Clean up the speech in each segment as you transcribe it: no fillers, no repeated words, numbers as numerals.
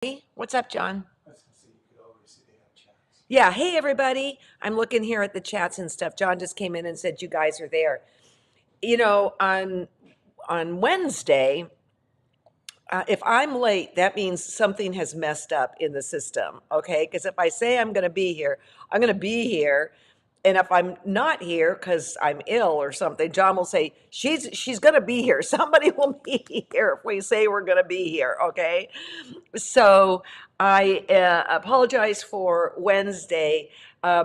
Hey, what's up, John? Yeah, hey everybody. I'm looking here at the chats and stuff. John just came in and said you guys are there. On Wednesday, if I'm late, that means something has messed up in the system, okay? Because if I say I'm going to be here, I'm going to be here. And if I'm not here because I'm ill or something, John will say, she's going to be here. Somebody will be here if we say we're going to be here, okay? So I apologize for Wednesday.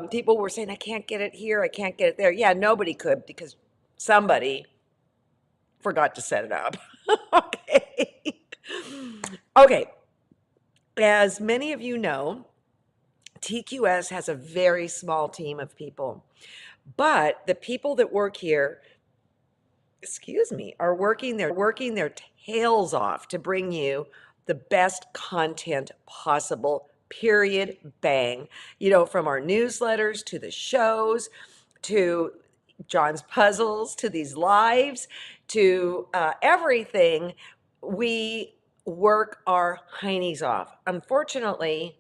People were saying, I can't get it here, I can't get it there. Yeah, nobody could because somebody forgot to set it up. Okay. Okay. As many of you know, TQS has a very small team of people, but the people that work here, excuse me, are working their tails off to bring you the best content possible. Period. Bang. From our newsletters to the shows to John's puzzles to these lives to everything, we work our heinies off. Unfortunately,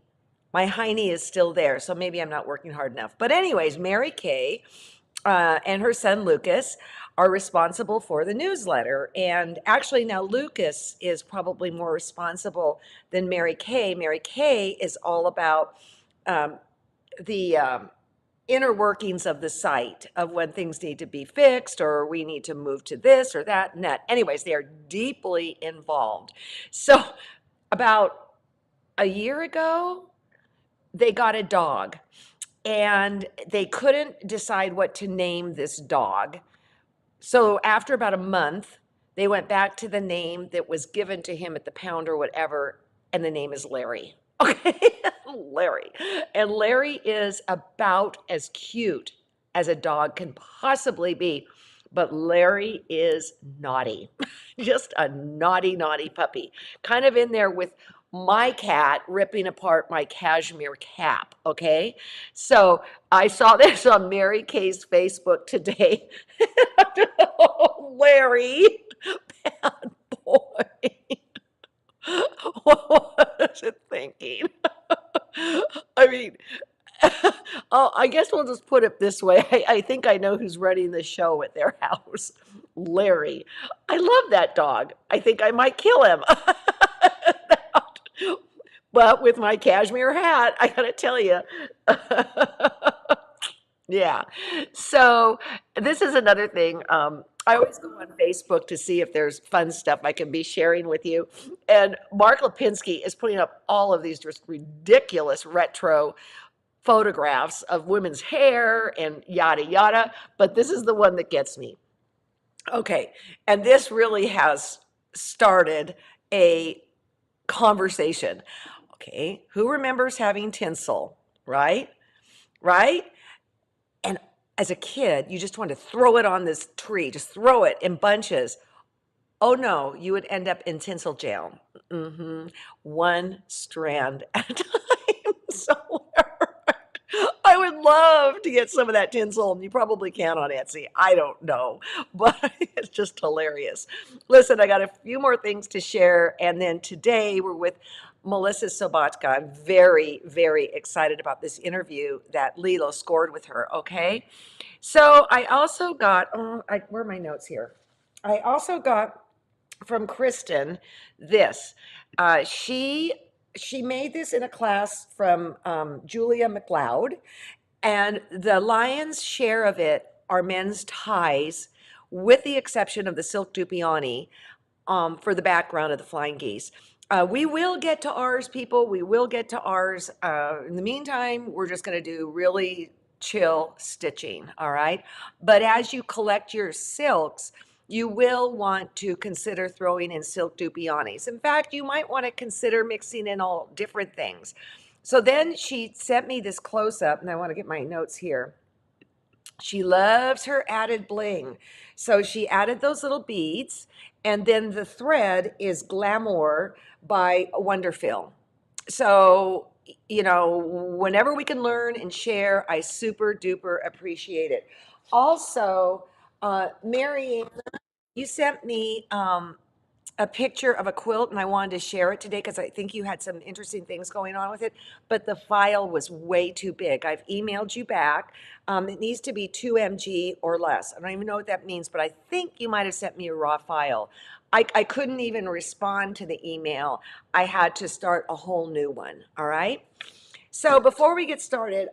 my hiney is still there, so maybe I'm not working hard enough. But anyways, Mary Kay and her son Lucas are responsible for the newsletter. And actually, now Lucas is probably more responsible than Mary Kay. Mary Kay is all about the inner workings of the site of when things need to be fixed or we need to move to this or that and that. Anyways, they are deeply involved. So, about a year ago, they got a dog and they couldn't decide what to name this dog. So after about a month, they went back to the name that was given to him at the pound or whatever, and the name is Larry. Okay, Larry. And Larry is about as cute as a dog can possibly be. But Larry is naughty, just a naughty, naughty puppy. Kind of in there with my cat ripping apart my cashmere cap. Okay. So I saw this on Mary Kay's Facebook today. Larry, bad boy. What was it thinking? I mean, oh, I guess we'll just put it this way. I think I know who's running the show at their house. Larry. I love that dog. I think I might kill him. But with my cashmere hat, I gotta tell you. Yeah. So this is another thing. I always go on Facebook to see if there's fun stuff I can be sharing with you. And Mark Lipinski is putting up all of these just ridiculous retro photographs of women's hair and yada yada. But this is the one that gets me. Okay. And this really has started a conversation. Okay. Who remembers having tinsel? Right? Right? And as a kid, you just wanted to throw it on this tree, just throw it in bunches. Oh no, you would end up in tinsel jail. One strand at a time. Somewhere. I would love to get some of that tinsel. You probably can on Etsy. I don't know, but it's just hilarious. Listen, I got a few more things to share. And then today we're with Melissa Sobotka. I'm very, very excited about this interview that Lilo scored with her. Okay. So I also got, where are my notes here? I also got from Kristen this. She made this in a class from Julia McLeod, and the lion's share of it are men's ties, with the exception of the silk dupioni for the background of the flying geese. We will get to ours, people. We will get to ours. In the meantime, we're just going to do really chill stitching, all right? But as you collect your silks, you will want to consider throwing in silk dupionis. In fact, you might want to consider mixing in all different things. So then she sent me this close-up, and I want to get my notes here. She loves her added bling. So she added those little beads, and then the thread is Glamour by Wonderfil. So, whenever we can learn and share, I super duper appreciate it. Also, Mary, you sent me a picture of a quilt and I wanted to share it today because I think you had some interesting things going on with it, but the file was way too big. I've emailed you back. It needs to be 2 mg or less. I don't even know what that means, but I think you might have sent me a raw file. I couldn't even respond to the email. I had to start a whole new one, all right? So before we get started,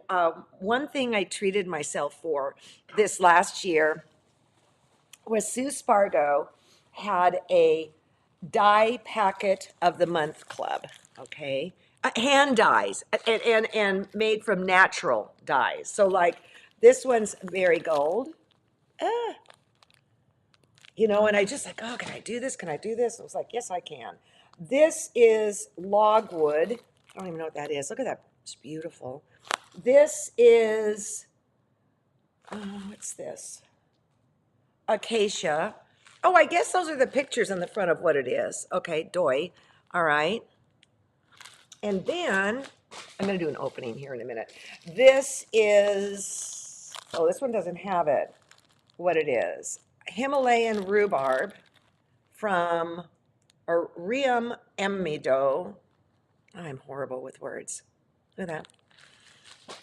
one thing I treated myself for this last year was Sue Spargo had a dye packet of the month club, okay? Hand dyes and made from natural dyes. So like this one's marigold. Ah, you know, and I just like, oh, can I do this? Can I do this? I was like, yes, I can. This is logwood. I don't even know what that is. Look at that. It's beautiful. This is, what's this? Acacia. Oh, I guess those are the pictures on the front of what it is. Okay, doy. All right. And then I'm going to do an opening here in a minute. This is, oh, this one doesn't have it, what it is. Himalayan rhubarb from Orium emido. I'm horrible with words. Look at that.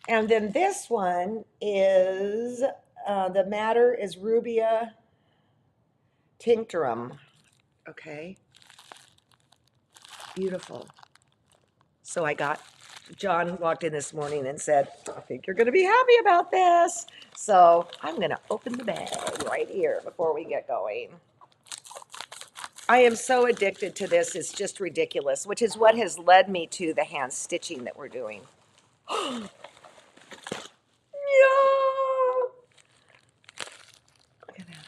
And then this one is, the matter is Rubia tinctorum. Okay. Beautiful. So John walked in this morning and said, I think you're going to be happy about this. So I'm going to open the bag right here before we get going. I am so addicted to this. It's just ridiculous, which is what has led me to the hand stitching that we're doing. Yeah. Look at that.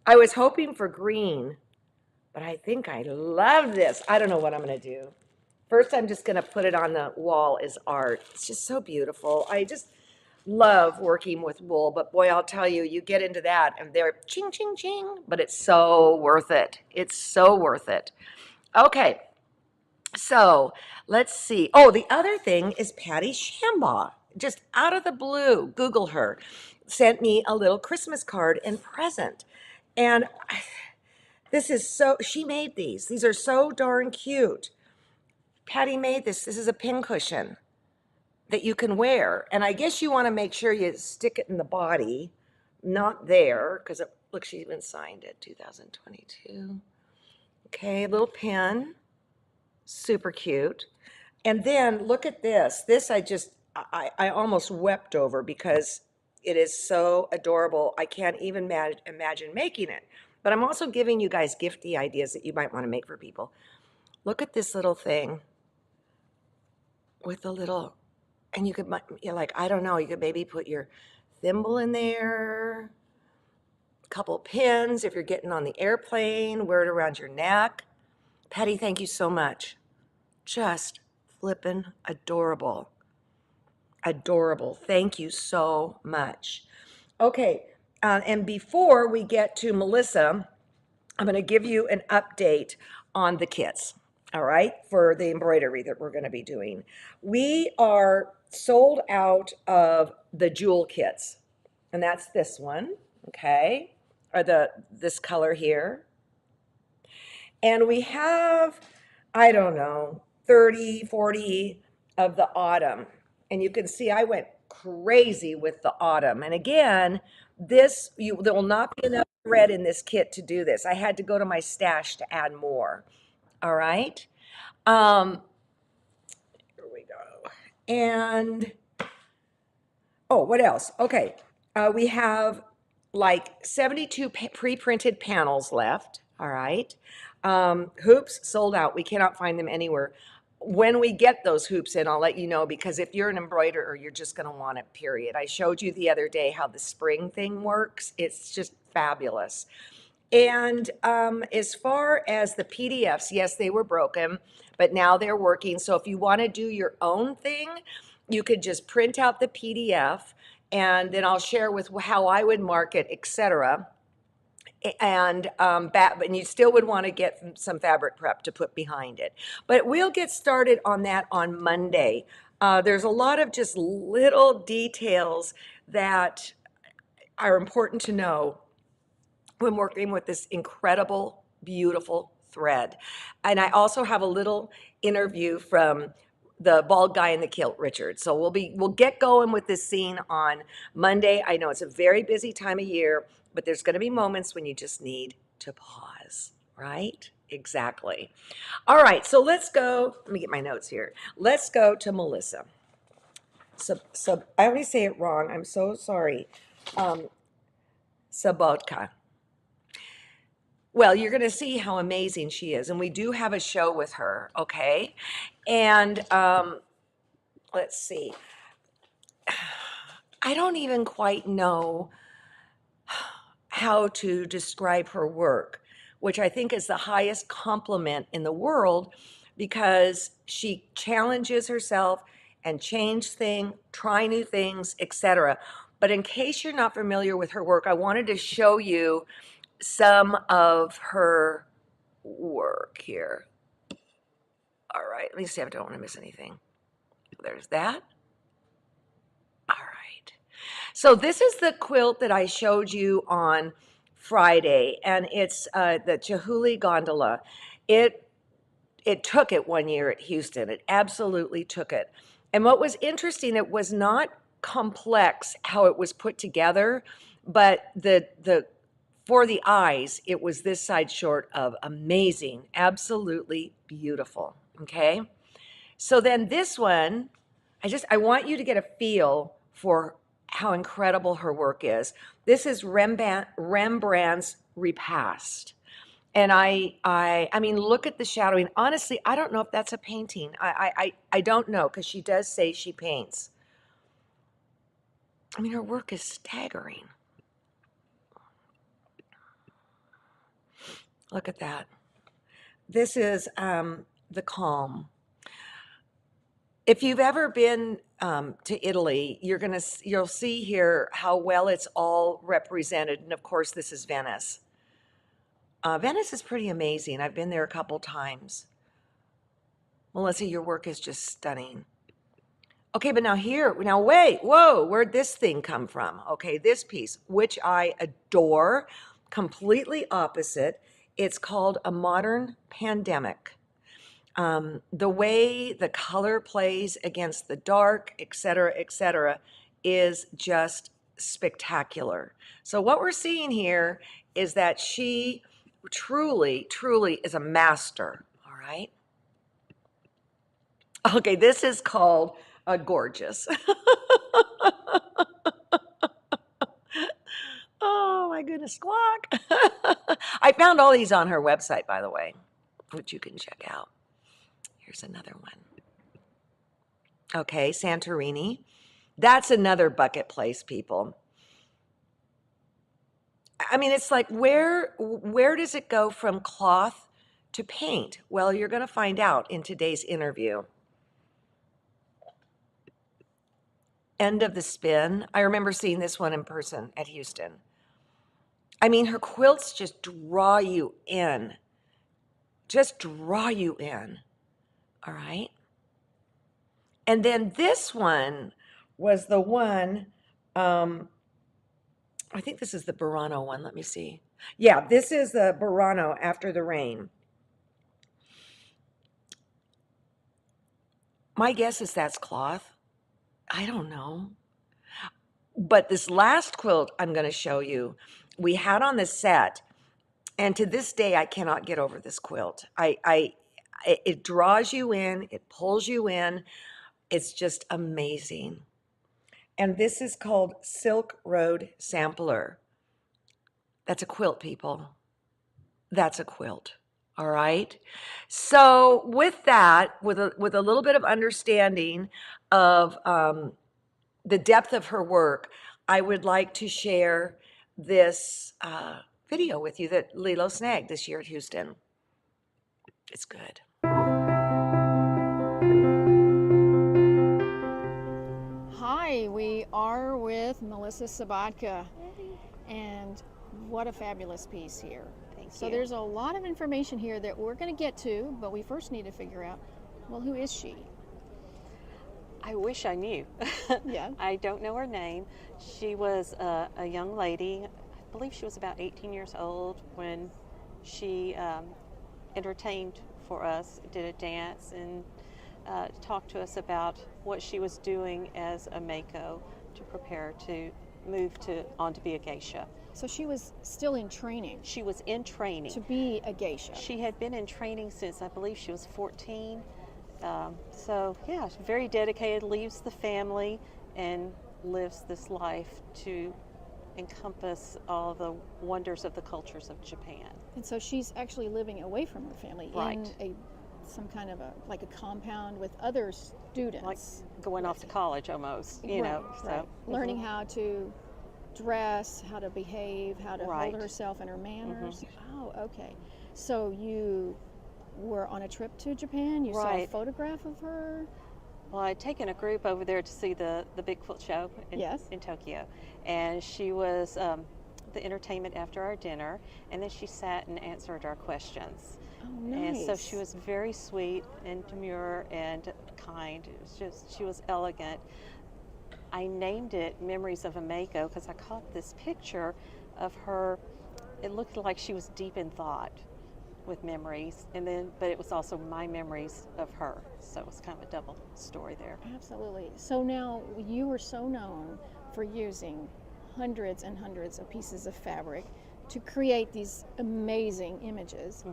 I was hoping for green, but I think I love this. I don't know what I'm going to do. First, I'm just going to put it on the wall as art. It's just so beautiful. I just love working with wool, but boy, I'll tell you, you get into that and they're ching, ching, ching, but it's so worth it. It's so worth it. Okay, so let's see. Oh, the other thing is Patty Shambaugh, just out of the blue, Google her, sent me a little Christmas card and present. And this is so, she made these. These are so darn cute. Patty made this. This is a pincushion that you can wear. And I guess you want to make sure you stick it in the body, not there, because look, she even signed it, 2022. Okay, a little pin, super cute. And then look at this. This I almost wept over because it is so adorable. I can't even imagine making it. But I'm also giving you guys gifty ideas that you might want to make for people. Look at this little thing with a little, and you could, you're like, I don't know, you could maybe put your thimble in there, a couple pins if you're getting on the airplane, wear it around your neck. Patty, thank you so much. Just flippin' adorable. Adorable. Thank you so much. Okay, and before we get to Melissa, I'm going to give you an update on the kits, all right, for the embroidery that we're going to be doing. We are sold out of the jewel kits, and that's this one, okay, or this color here. And we have, I don't know, 30, 40 of the autumn. And you can see I went crazy with the autumn. And again, there will not be enough thread in this kit to do this. I had to go to my stash to add more. All right. Here we go. And, oh, what else? Okay. We have like 72 pre-printed panels left. All right. Hoops sold out. We cannot find them anywhere. When we get those hoops in, I'll let you know, because if you're an embroiderer, you're just going to want it, period. I showed you the other day how the spring thing works. It's just fabulous. And as far as the PDFs, yes, they were broken, but now they're working. So if you want to do your own thing, you could just print out the PDF, and then I'll share with how I would mark it, etc. And you still would want to get some fabric prep to put behind it. But we'll get started on that on Monday. There's a lot of just little details that are important to know when working with this incredible beautiful thread. And I also have a little interview from the bald guy in the kilt, Richard. So we'll get going with this scene on Monday. I know it's a very busy time of year, but there's going to be moments when you just need to pause, right? Exactly. All right, so let's go. Let me get my notes here. Let's go to Melissa. So I always say it wrong. I'm so sorry. Sobotka. Well, you're going to see how amazing she is. And we do have a show with her, okay? And let's see. I don't even quite know how to describe her work, which I think is the highest compliment in the world because she challenges herself and change things, try new things, etc. But in case you're not familiar with her work, I wanted to show you some of her work here. All right, let me see if I don't want to miss anything. There's that. All right. So this is the quilt that I showed you on Friday, and it's the Chihuly gondola. It took it one year at Houston. It absolutely took it. And what was interesting, it was not complex how it was put together, but the for the eyes, it was this side short of amazing, absolutely beautiful. Okay. So then this one, I want you to get a feel for how incredible her work is. This is Rembrandt's Repast. And I mean, look at the shadowing. Honestly, I don't know if that's a painting. I don't know because she does say she paints. I mean, her work is staggering. Look at that. This is the Calm. If you've ever been to Italy, you'll see here how well it's all represented. And of course, this is Venice. Venice is pretty amazing. I've been there a couple times. Melissa, your work is just stunning. Okay, but now wait, whoa, where'd this thing come from? Okay, this piece, which I adore, completely opposite. It's called A Modern Pandemic. The way the color plays against the dark, et cetera, is just spectacular. So what we're seeing here is that she truly is a master, all right? Okay, this is called Gorgeous. Oh my goodness, squawk. I found all these on her website, by the way, which you can check out. Here's another one. Okay, Santorini. That's another bucket place, people. I mean, it's like where does it go from cloth to paint? Well, you're going to find out in today's interview. End of the Spin. I remember seeing this one in person at Houston. I mean, her quilts just draw you in. Just draw you in. All right. And then this one was the one, I think this is the Burano one. Let me see. Yeah, this is the Burano After the Rain. My guess is that's cloth. I don't know. But this last quilt I'm going to show you, we had on the set, and to this day, I cannot get over this quilt. It draws you in, it pulls you in. It's just amazing. And this is called Silk Road Sampler. That's a quilt, people. That's a quilt. All right. So with that, with a little bit of understanding of the depth of her work, I would like to share this video with you that Lilo snagged this year at Houston. It's good. Hi, we are with Melissa Sobotka, and what a fabulous piece here. Thank So you. there's a lot of information here that we're going to get to, but we first need to figure out, well, who is she? I wish I knew. Yeah. I don't know her name. She was a young lady. I believe she was about 18 years old when She entertained for us, did a dance, and talked to us about what she was doing as a Mako to prepare to move on to be a geisha. So she was still in training She was in training. to be a geisha. She had been in training since I believe she was 14. So yeah, she's very dedicated, leaves the family and lives this life to encompass all the wonders of the cultures of Japan. And so she's actually living away from her family Right. in some kind of a compound with other students. Like going off to college almost, you know. Right, So right. Learning how to dress, how to behave, how to Right. hold herself and her manners. Oh, okay. So you were on a trip to Japan. You saw a Right. photograph of her. Well, I'd taken a group over there to see the big quilt show Yes. in Tokyo, and she was the entertainment after our dinner, and then she sat and answered our questions. Oh, nice. And so she was very sweet and demure and kind. It was just, she was elegant. I named it Memories of a Mako because I caught this picture of her. It looked like she was deep in thought with memories, but it was also my memories of her. So it was kind of a double story there. Absolutely. So now you were so known for using hundreds and hundreds of pieces of fabric to create these amazing images.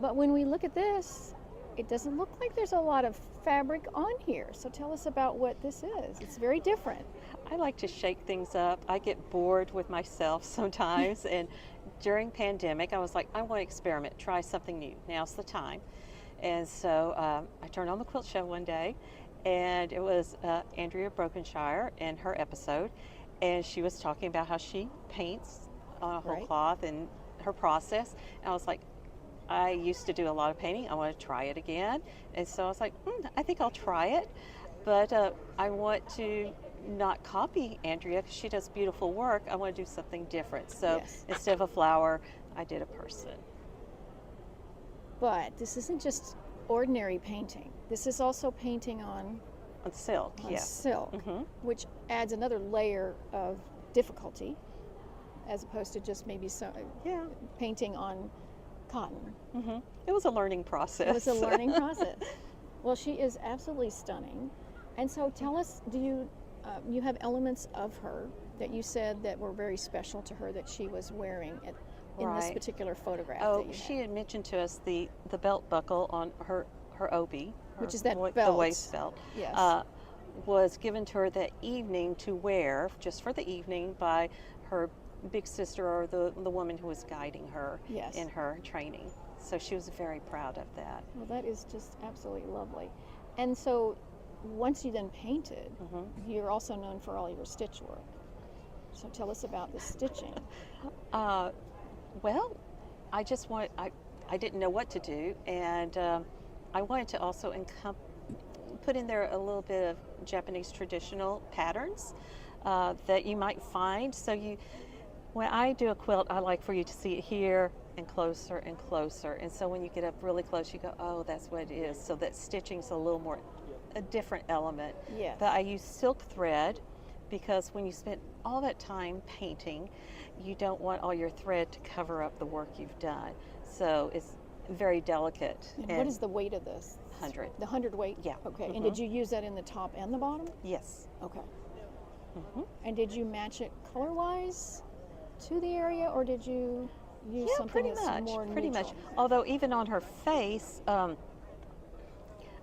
But when we look at this, it doesn't look like there's a lot of fabric on here. So tell us about what this is. It's very different. I like to shake things up. I get bored with myself sometimes, and during pandemic, I was like, I want to experiment, try something new. Now's the time. And so I turned on the Quilt Show one day, and it was Andrea Brokenshire in her episode, and she was talking about how she paints on a whole Right. cloth and her process. And I was like, I used to do a lot of painting. I want to try it again. And so I was like, I think I'll try it. But I want to not copy Andrea because she does beautiful work. I want to do something different. So Yes. instead of a flower, I did a person. But this isn't just ordinary painting. This is also painting on On silk, yes. silk, which adds another layer of difficulty as opposed to just maybe Yeah. painting on cotton. It was a learning process. It was a learning process. Well, she is absolutely stunning. And so tell us, do you have elements of her that you said that were very special to her that she was wearing in this Right. particular photograph Oh, that you she had? had mentioned to us the belt buckle on her obi, Which is that the belt. waist belt. Yes. Was given to her that evening to wear, just for the evening, by her big sister or the woman who was guiding her Yes. in her training. So she was very proud of that. Well, that is just absolutely lovely. And so once you then painted, you're also known for all your stitch work. So tell us about the stitching. Well, I didn't know what to do, and I wanted to also put in there a little bit of Japanese traditional patterns that you might find. So when I do a quilt, I like for you to see it here and closer and closer. And so when you get up really close, you go, oh, that's what it is. So that stitching's a different element. Yes. But I use silk thread because when you spend all that time painting, you don't want all your thread to cover up the work you've done. So it's very delicate. And what is the weight of this? 100. The 100 weight? Yeah. Okay. And did you use that in the top and the bottom? Yes. Okay. And did you match it color-wise to the area, or did you use something pretty that's much. more Pretty much. neutral? Although even on her face,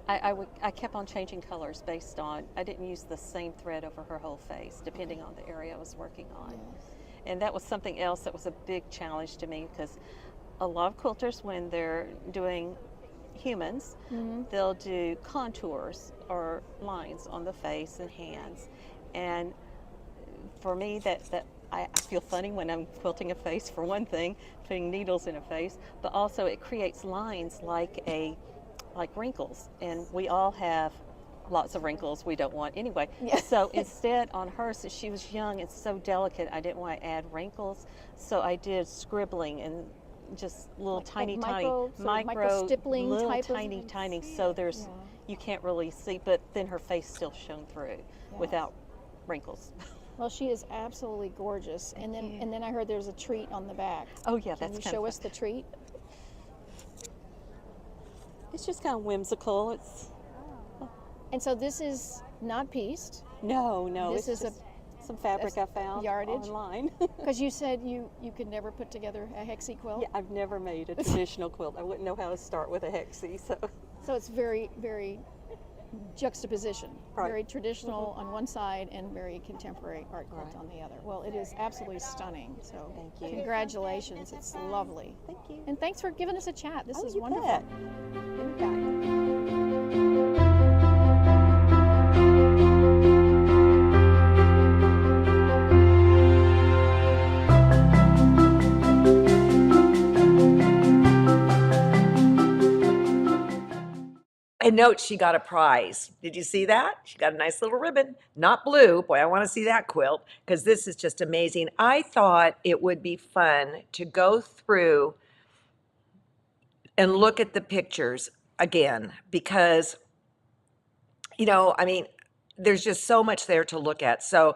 I kept on changing colors based on, I didn't use the same thread over her whole face, depending on the area I was working on. Yes. And that was something else that was a big challenge to me because a lot of quilters, when they're doing humans, they'll do contours or lines on the face and hands. And for me, I feel funny when I'm quilting a face, for one thing, putting needles in a face, but also it creates lines like wrinkles, and we all have lots of wrinkles we don't want anyway. Yeah. So instead, on her, since she was young and so delicate, I didn't want to add wrinkles, so I did scribbling and just little Like tiny micro stippling little type of tiny things? so there's Yeah. you can't really see, but then her face still shone through without wrinkles. Well, she is absolutely gorgeous. And then I heard there's a treat on the back. Oh yeah, Can that's you kind show of us the treat? It's just kind of whimsical. It's And so this is not pieced, no, This it's is just some fabric I found yardage? online. because you said you could never put together a hexie quilt. Yeah, I've never made a traditional quilt. I wouldn't know how to start with a hexie, so. So it's very, very juxtaposition. Right. Very traditional on one side and very contemporary art quilt Right. on the other. Well, it is absolutely stunning. So Thank you. congratulations. It's lovely. Thank you. And thanks for giving us a chat. This Oh, is you wonderful. bet. Anytime. And note she got a prize. Did you see that? She got a nice little ribbon, not blue. Boy, I want to see that quilt because this is just amazing. I thought it would be fun to go through and look at the pictures again because, you know, I mean, there's just so much there to look at. So,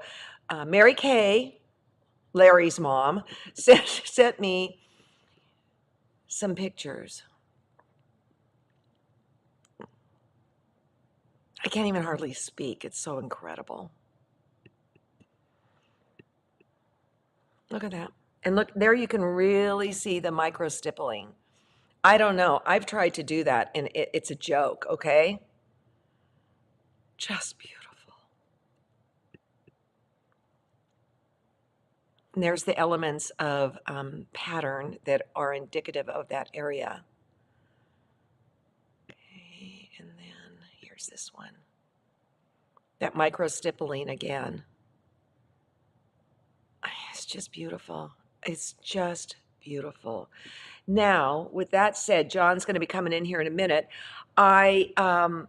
Mary Kay, Larry's mom, sent me some pictures. I can't even hardly speak. It's so incredible. Look at that. And look, there you can really see the micro stippling. I don't know. I've tried to do that and it's a joke, okay? Just beautiful. And there's the elements of pattern that are indicative of that area. Okay, and then here's this one. That micro stippling again. It's just beautiful. It's just beautiful. Now, with that said, John's going to be coming in here in a minute. I'm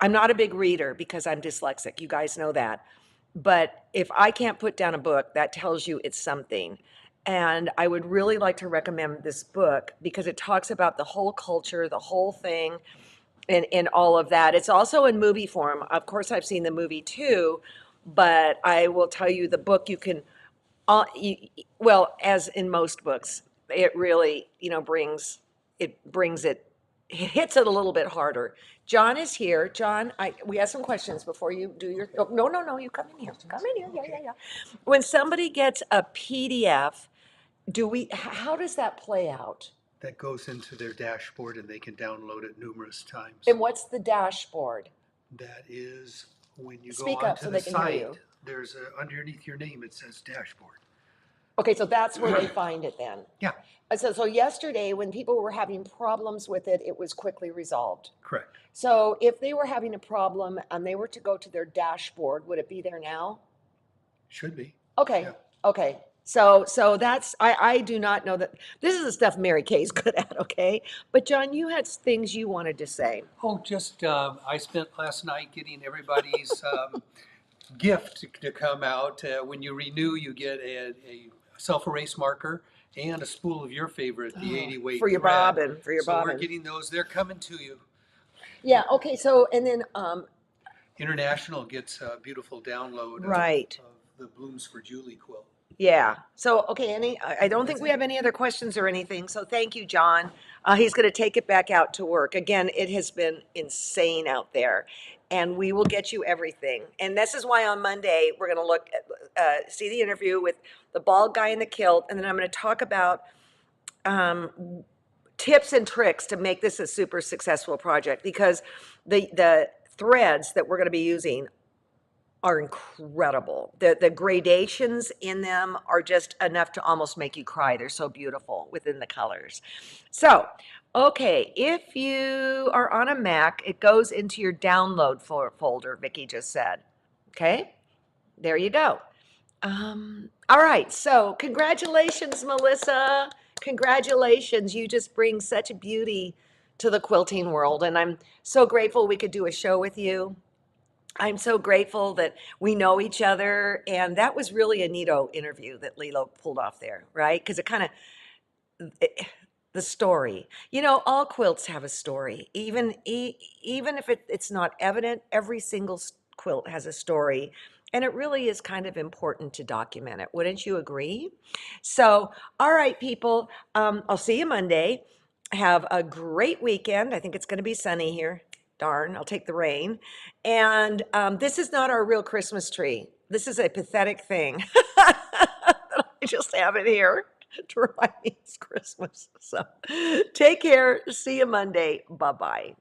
not a big reader because I'm dyslexic. You guys know that. But if I can't put down a book, that tells you it's something. And I would really like to recommend this book because it talks about the whole culture, the whole thing, and all of that. It's also in movie form. Of course, I've seen the movie too, but I will tell you the book you can, well, as in most books, it really, you know, it hits it a little bit harder. John is here. John, we have some questions before you do your, oh, no, you come in here. Come in here, yeah. When somebody gets a PDF, how does that play out? That goes into their dashboard and they can download it numerous times. And what's the dashboard? That is when you go Speak up onto so the they can hear you. site, there's underneath your name, it says dashboard. Okay, so that's where they find it then. Yeah, So yesterday, when people were having problems with it, it was quickly resolved. correct. So if they were having a problem and they were to go to their dashboard, would it be there now? Should be. Okay, Yeah. okay. So that's, I do not know that, this is the stuff Mary Kay's good at, okay? But John, you had things you wanted to say. Oh, just, I spent last night getting everybody's gift to come out. When you renew, you get a self-erase marker and a spool of your favorite, the 80 weight For your thread. bobbin, for your So we're bobbin. getting those, they're coming to you. Yeah, okay, so, and then, International gets a beautiful download right. of the Blooms for Julie quilt. Yeah. So, okay, I don't think we have any other questions or anything. So thank you, John. He's going to take it back out to work. Again, it has been insane out there. And we will get you everything. And this is why on Monday, we're going to look at, see the interview with the bald guy in the kilt. And then I'm going to talk about tips and tricks to make this a super successful project. Because the threads that we're going to be using are incredible. The gradations in them are just enough to almost make you cry. They're so beautiful within the colors. So, okay, if you are on a Mac, it goes into your download folder, Vicki just said. Okay, there you go. All right, so congratulations, Melissa. Congratulations. You just bring such a beauty to the quilting world, and I'm so grateful we could do a show with you. I'm so grateful that we know each other, and that was really a neato interview that Lilo pulled off there, right? Because it kind of, the story. You know, all quilts have a story. Even if it's not evident, every single quilt has a story, and it really is kind of important to document it. Wouldn't you agree? So, all right, people, I'll see you Monday. Have a great weekend. I think it's going to be sunny here. Darn, I'll take the rain. And this is not our real Christmas tree. This is a pathetic thing. I just have it here to remind me it's Christmas. So take care. See you Monday. Bye bye.